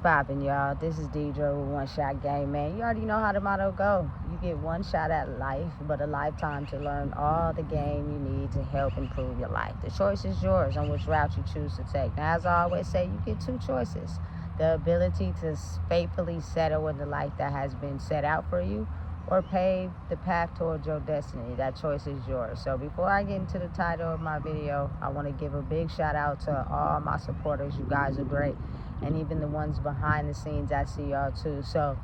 poppin', y'all? This is Deidre with One Shot Game, man. You already know how the motto go. You get one shot at life, but a lifetime to learn all the game you need to help improve your life. The choice is yours on which route you choose to take. Now, as I always say, you get two choices. The ability to faithfully settle in the life that has been set out for you, or pave the path towards your destiny. That choice is yours. So before I get into the title of my video, I want to give a big shout out to all my supporters. You guys are great. And even the ones behind the scenes, I see y'all too. So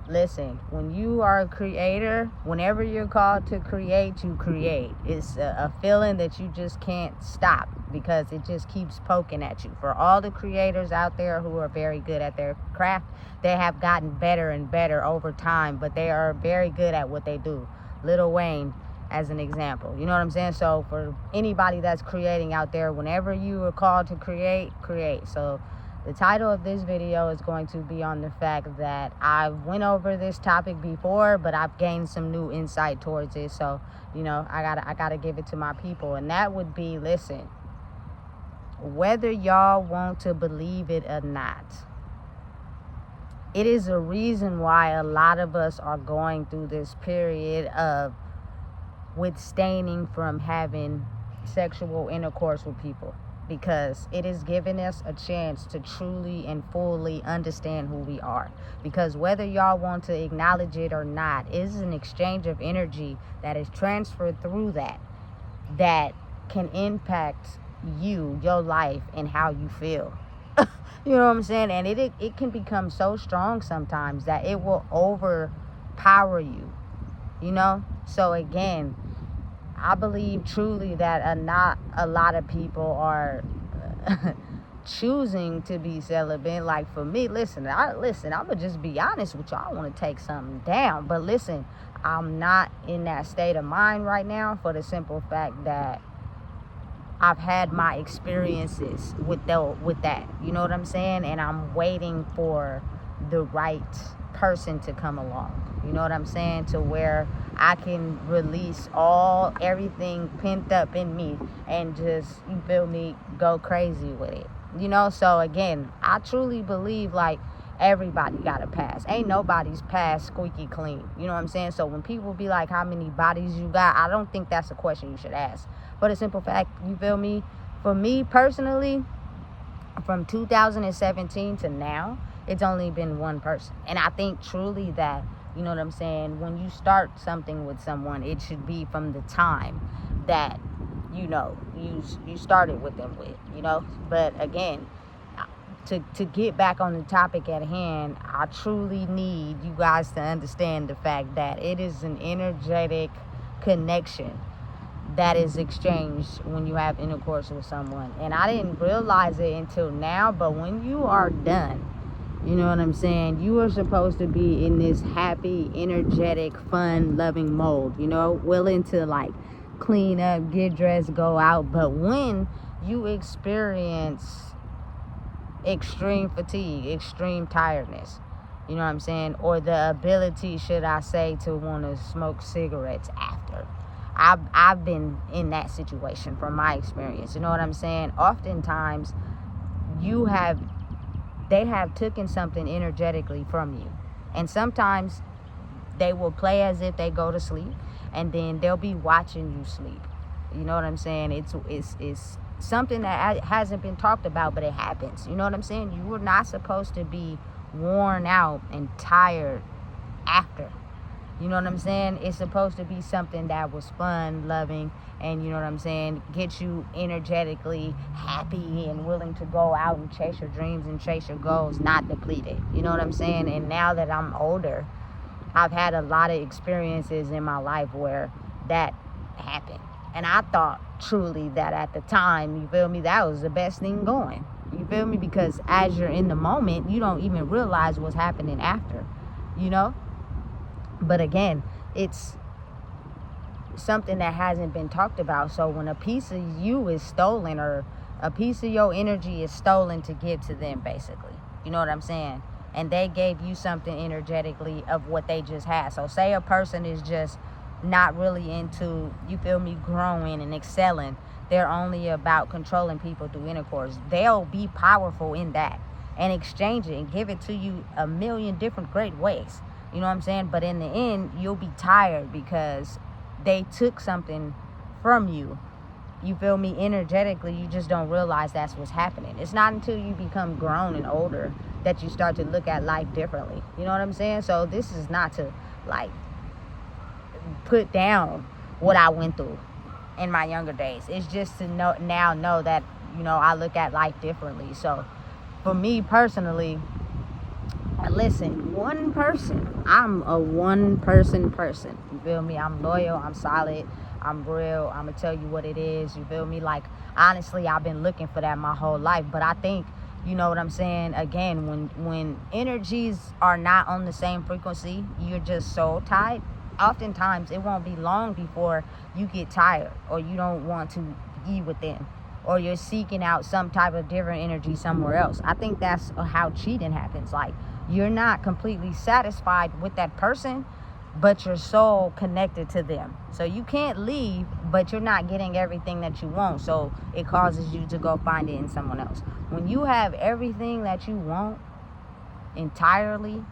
listen, when you are a creator, whenever you're called to create, you create. It's a feeling that you just can't stop because it just keeps poking at you. For all the creators out there who are very good at their craft, they have gotten better and better over time, but they are very good at what they do. Lil Wayne, as an example. You know what I'm saying? So for anybody that's creating out there, whenever you are called to create, create. So the title of this video is going to be on the fact that I went over this topic before, but I've gained some new insight towards it. So, you know, I gotta give it to my people. And that would be, listen, whether y'all want to believe it or not, it is a reason why a lot of us are going through this period of withstanding from having sexual intercourse with people. Because it is giving us a chance to truly and fully understand who we are. Because whether y'all want to acknowledge it or not, it is an exchange of energy that is transferred through that can impact you, your life, and how you feel. You know what I'm saying? And it can become so strong sometimes that it will overpower you, you know? So again, I believe truly that not a lot of people are choosing to be celibate. Like for me, listen, I'm gonna just be honest with y'all. I want to take something down, but listen, I'm not in that state of mind right now for the simple fact that I've had my experiences with that. You know what I'm saying? And I'm waiting for the right person to come along. You know what I'm saying? To where I can release everything pent up in me and just, you feel me, go crazy with it. You know, so again, I truly believe like everybody got a pass. Ain't nobody's pass squeaky clean. You know what I'm saying? So when people be like, how many bodies you got? I don't think that's a question you should ask. For the simple fact, you feel me? For me personally, from 2017 to now, it's only been one person. And I think truly that, you know what I'm saying, when you start something with someone, it should be from the time that, you know, you started with them with, you know. But again, to get back on the topic at hand, I truly need you guys to understand the fact that it is an energetic connection that is exchanged when you have intercourse with someone. And I didn't realize it until now, but when you are done, you know what I'm saying, you are supposed to be in this happy, energetic, fun, loving mode, you know, willing to like clean up, get dressed, go out. But when you experience extreme fatigue, extreme tiredness, you know what I'm saying, or the ability, should I say, to want to smoke cigarettes after, I've been in that situation from my experience. You know what I'm saying? Oftentimes, they have taken something energetically from you. And sometimes they will play as if they go to sleep, and then they'll be watching you sleep. You know what I'm saying? It's something that hasn't been talked about, but it happens. You know what I'm saying? You were not supposed to be worn out and tired after. You know what I'm saying? It's supposed to be something that was fun, loving, and you know what I'm saying, get you energetically happy and willing to go out and chase your dreams and chase your goals, not depleted. You know what I'm saying? And now that I'm older, I've had a lot of experiences in my life where that happened. And I thought truly that at the time, you feel me, that was the best thing going. You feel me? Because as you're in the moment, you don't even realize what's happening after, you know? But again, it's something that hasn't been talked about. So when a piece of you is stolen, or a piece of your energy is stolen to give to them, basically, you know what I'm saying? And they gave you something energetically of what they just had. So say a person is just not really into, you feel me, growing and excelling. They're only about controlling people through intercourse. They'll be powerful in that. and exchange it and give it to you a million different great ways. You know what I'm saying? But in the end, you'll be tired because they took something from you. You feel me? Energetically, you just don't realize that's what's happening. It's not until you become grown and older that you start to look at life differently. You know what I'm saying? So this is not to like put down what I went through in my younger days. It's just to know that, you know, I look at life differently. So for me personally, listen, one person. I'm a one person. You feel me? I'm loyal. I'm solid. I'm real. I'm going to tell you what it is. You feel me? Like, honestly, I've been looking for that my whole life. But I think, you know what I'm saying? Again, when energies are not on the same frequency, you're just soul tied. Oftentimes, it won't be long before you get tired or you don't want to be with them, or you're seeking out some type of different energy somewhere else. I think that's how cheating happens. Like, you're not completely satisfied with that person, but your soul connected to them. So you can't leave, but you're not getting everything that you want. So it causes you to go find it in someone else. When you have everything that you want entirely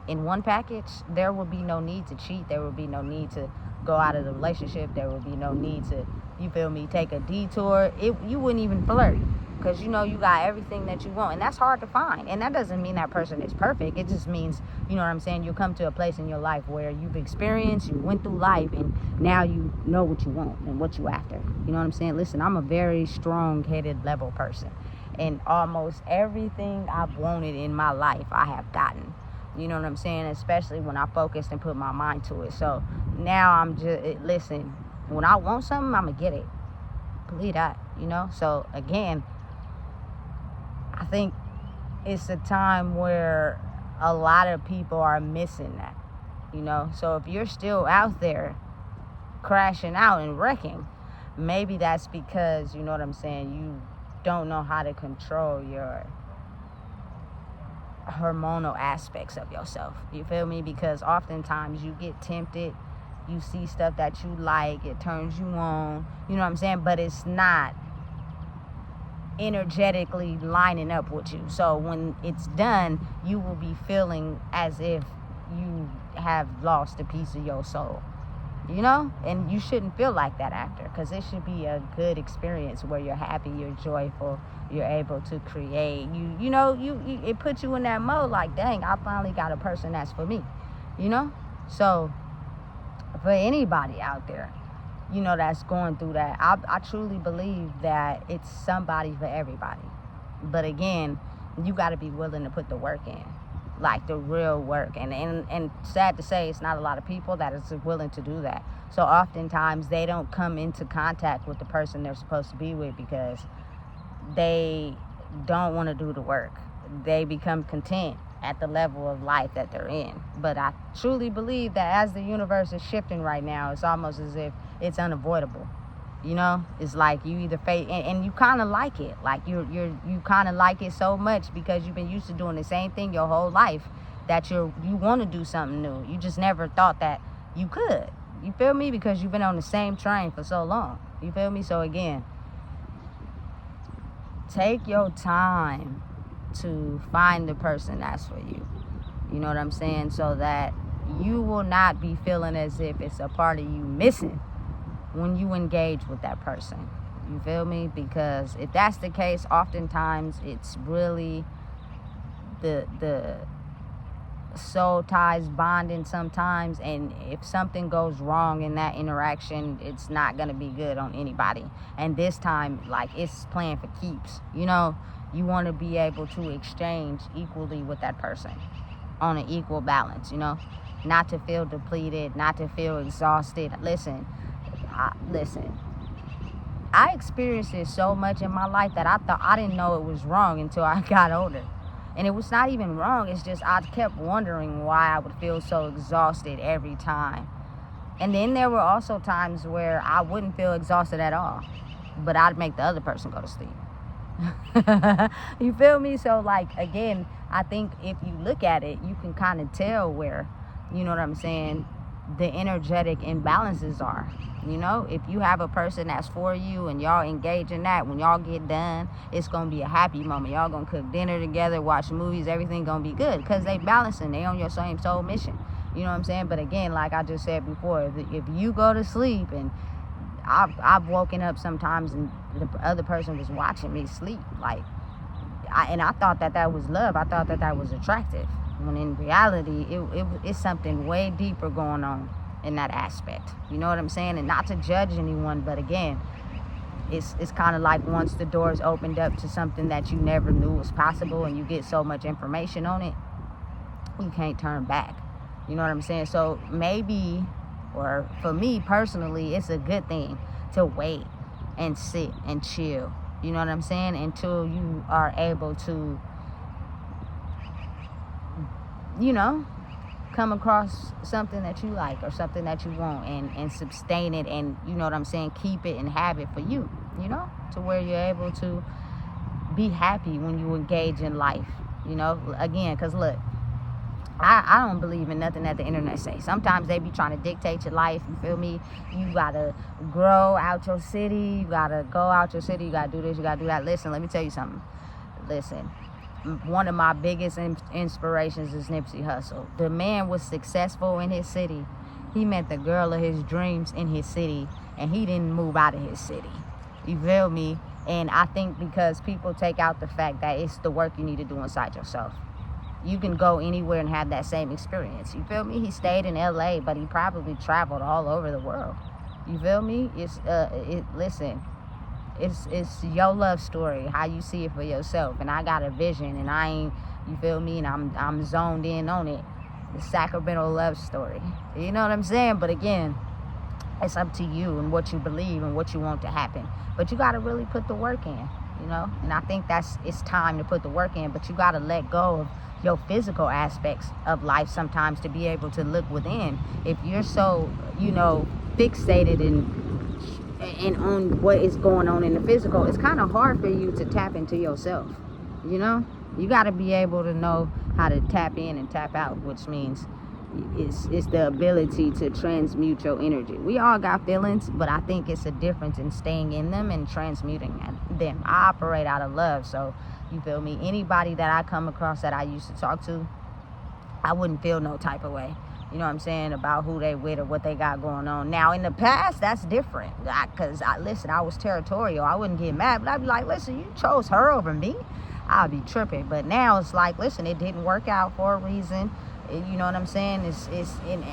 in one package, there will be no need to cheat. There will be no need to go out of the relationship. There will be no need to, you feel me, take a detour. You wouldn't even flirt, because you know you got everything that you want, and that's hard to find. And that doesn't mean that person is perfect. It just means, you know what I'm saying, you come to a place in your life where you've experienced, you went through life, and now you know what you want and what you after. You know what I'm saying? Listen, I'm a very strong-headed level person, and almost everything I've wanted in my life I have gotten. You know what I'm saying? Especially when I focused and put my mind to it. So now I'm just, listen, when I want something, I'm going to get it. Believe that, you know? So again, I think it's a time where a lot of people are missing that, you know? So if you're still out there crashing out and wrecking, maybe that's because, you know what I'm saying, you don't know how to control your hormonal aspects of yourself. You feel me? Because oftentimes you get tempted, you see stuff that you like, it turns you on, you know what I'm saying? But it's not energetically lining up with you. So when it's done, you will be feeling as if you have lost a piece of your soul, you know? And you shouldn't feel like that after, because it should be a good experience where you're happy, you're joyful, you're able to create. You know, it puts you in that mode like, dang, I finally got a person that's for me, you know? So for anybody out there, you know, that's going through that, I truly believe that it's somebody for everybody. But again, you got to be willing to put the work in, like the real work. And sad to say, it's not a lot of people that is willing to do that. So oftentimes they don't come into contact with the person they're supposed to be with because they don't want to do the work. They become content at the level of life that they're in. But I truly believe that as the universe is shifting right now, it's almost as if it's unavoidable. You know, it's like you either face, and you kind of like it. Like you kind of like it so much because you've been used to doing the same thing your whole life that you want to do something new. You just never thought that you could. You feel me? Because you've been on the same train for so long. You feel me? So again, take your time to find the person that's for you. You know what I'm saying? So that you will not be feeling as if it's a part of you missing when you engage with that person. You feel me? Because if that's the case, oftentimes it's really the soul ties bonding sometimes, and if something goes wrong in that interaction, it's not going to be good on anybody. And this time, like, it's playing for keeps. You know, you want to be able to exchange equally with that person on an equal balance, you know, not to feel depleted, not to feel exhausted. Listen, I experienced this so much in my life that I didn't know it was wrong until I got older. And it was not even wrong. It's just I kept wondering why I would feel so exhausted every time. And then there were also times where I wouldn't feel exhausted at all, but I'd make the other person go to sleep. You feel me? So, like, again, I think if you look at it, you can kind of tell where, you know what I'm saying, the energetic imbalances are. You know, if you have a person that's for you and y'all engage in that, when y'all get done, it's going to be a happy moment. Y'all going to cook dinner together, watch movies, everything going to be good because they balancing. They on your same soul mission. You know what I'm saying? But again, like I just said before, if you go to sleep, and I've woken up sometimes and the other person was watching me sleep, like, I thought that was love. I thought that was attractive. When in reality, it's something way deeper going on in that aspect. You know what I'm saying? And not to judge anyone, but again, it's kind of like once the doors opened up to something that you never knew was possible, and you get so much information on it, you can't turn back. You know what I'm saying? So maybe, or for me personally, it's a good thing to wait and sit and chill. You know what I'm saying? Until you are able to, you know, come across something that you like or something that you want, and sustain it, and, you know what I'm saying, keep it and have it for you, you know, to where you're able to be happy when you engage in life, you know, again, because look, I don't believe in nothing that the internet says. Sometimes they be trying to dictate your life, you feel me? You gotta grow out your city, you gotta go out your city, you gotta do this, you gotta do that. Listen, let me tell you something. Listen, one of my biggest inspirations is Nipsey Hussle. The man was successful in his city. He met the girl of his dreams in his city, and he didn't move out of his city. You feel me? And I think because people take out the fact that it's the work you need to do inside yourself. You can go anywhere and have that same experience. You feel me? He stayed in LA, but he probably traveled all over the world. You feel me? Listen, it's your love story, how you see it for yourself. And I got a vision, and I ain't, you feel me? And I'm zoned in on it. The Sacramento love story. You know what I'm saying? But again, it's up to you and what you believe and what you want to happen. But you got to really put the work in, you know? And I think it's time to put the work in, but you got to let go of your physical aspects of life sometimes to be able to look within. If you're so, you know, fixated and on what is going on in the physical, it's kind of hard for you to tap into yourself. You know, you got to be able to know how to tap in and tap out, which means it's the ability to transmute your energy. We all got feelings, but I think it's a difference in staying in them and transmuting them. I operate out of love, so you feel me? Anybody that I come across that I used to talk to, I wouldn't feel no type of way. You know what I'm saying? About who they with or what they got going on. Now, in the past, that's different. Because, listen, I was territorial. I wouldn't get mad. But I'd be like, listen, you chose her over me. I'd be tripping. But now it's like, listen, it didn't work out for a reason. You know what I'm saying? It's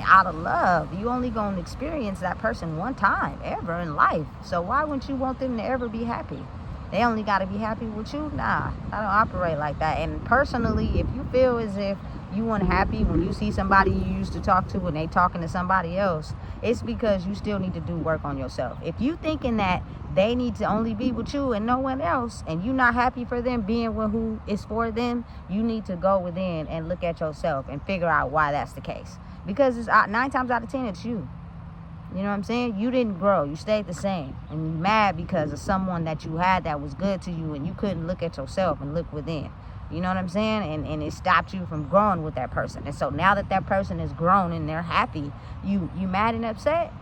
out of love. You only going to experience that person one time ever in life. So why wouldn't you want them to ever be happy? They only got to be happy with you? Nah, I don't operate like that. And personally, if you feel as if you unhappy when you see somebody you used to talk to and they talking to somebody else, it's because you still need to do work on yourself. If you thinking that they need to only be with you and no one else, and you not happy for them being with who is for them, you need to go within and look at yourself and figure out why that's the case. Because it's 9 times out of 10, it's you. You know what I'm saying? You didn't grow. You stayed the same. And you mad because of someone that you had that was good to you, and you couldn't look at yourself and look within. You know what I'm saying? And it stopped you from growing with that person. And so now that person is grown and they're happy, you mad and upset?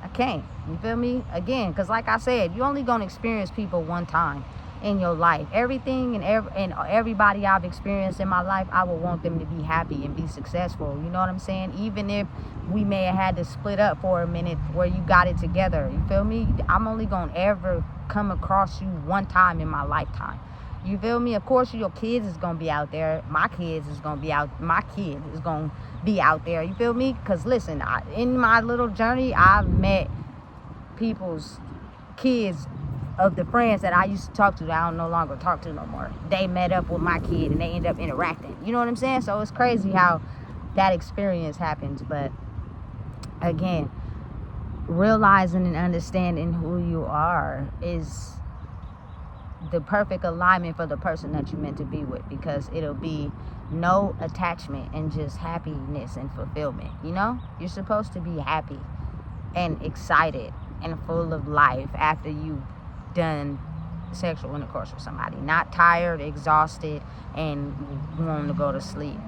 I can't. You feel me? Again, because like I said, you only going to experience people one time in your life. Everything and everybody I've experienced in my life, I would want them to be happy and be successful. You know what I'm saying? Even if we may have had to split up for a minute where you got it together. You feel me? I'm only going to ever come across you one time in my lifetime. You feel me? Of course, your kids is going to be out there. My kids is going to be out. My kid is going to be out there. You feel me? Because listen, in my little journey, I've met people's kids of the friends that I used to talk to that I don't no longer talk to no more. They met up with my kid and they end up interacting. You know what I'm saying? So it's crazy how that experience happens. But again, realizing and understanding who you are is the perfect alignment for the person that you're meant to be with, because it'll be no attachment and just happiness and fulfillment. You know, you're supposed to be happy and excited and full of life after you've done sexual intercourse with somebody, not tired, exhausted, and wanting to go to sleep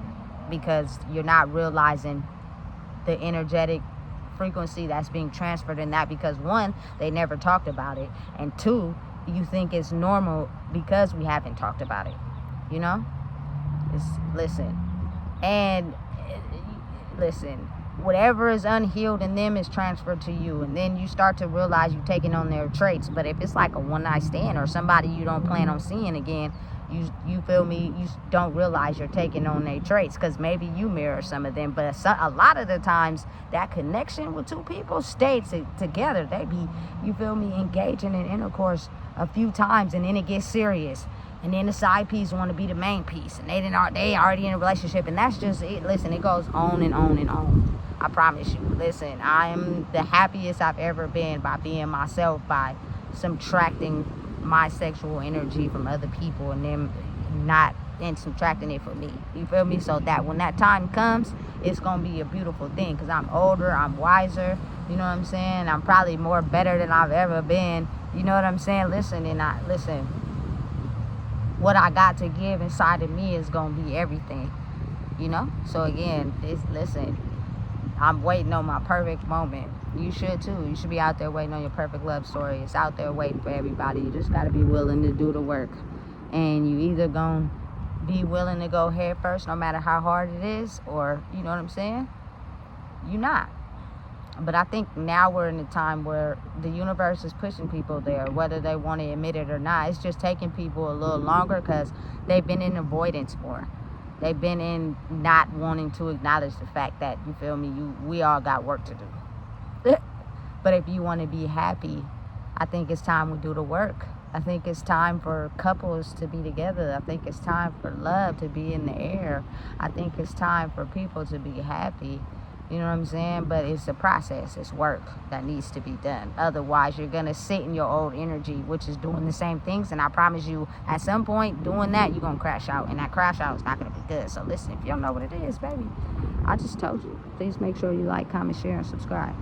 because you're not realizing the energetic frequency that's being transferred in that, because one, they never talked about it, and two, you think it's normal because we haven't talked about it, you know? Listen, whatever is unhealed in them is transferred to you, and then you start to realize you're taking on their traits. But if it's like a one-night stand or somebody you don't plan on seeing again, you feel me, you don't realize you're taking on their traits, because maybe you mirror some of them. But a lot of the times that connection with two people stays together. They be, you feel me, engaging in intercourse a few times, and then it gets serious, and then the side piece want to be the main piece, and they already in a relationship, and that's just it. Listen, it goes on and on and on. I promise you. Listen, I am the happiest I've ever been by being myself, by subtracting my sexual energy from other people and them not, and subtracting it for me. You feel me? So that when that time comes, it's gonna be a beautiful thing, because I'm older, I'm wiser, you know what I'm saying? I'm probably more better than I've ever been, you know what I'm saying? Listen, what I got to give inside of me is gonna be everything, you know? So again, listen, I'm waiting on my perfect moment. You should too. You should be out there waiting on your perfect love story. It's out there waiting for everybody. You just got to be willing to do the work. And you either going to be willing to go head first no matter how hard it is, or, you know what I'm saying, you're not. But I think now we're in a time where the universe is pushing people there, whether they want to admit it or not. It's just taking people a little longer because they've been in avoidance more. They've been in not wanting to acknowledge the fact that, you feel me, we all got work to do. But if you want to be happy, I think it's time we do the work. I think it's time for couples to be together. I think it's time for love to be in the air. I think it's time for people to be happy. You know what I'm saying? But it's a process. It's work that needs to be done. Otherwise, you're going to sit in your old energy, which is doing the same things. And I promise you, at some point, doing that, you're going to crash out. And that crash out is not going to be good. So listen, if you don't know what it is, baby, I just told you. Please make sure you like, comment, share, and subscribe.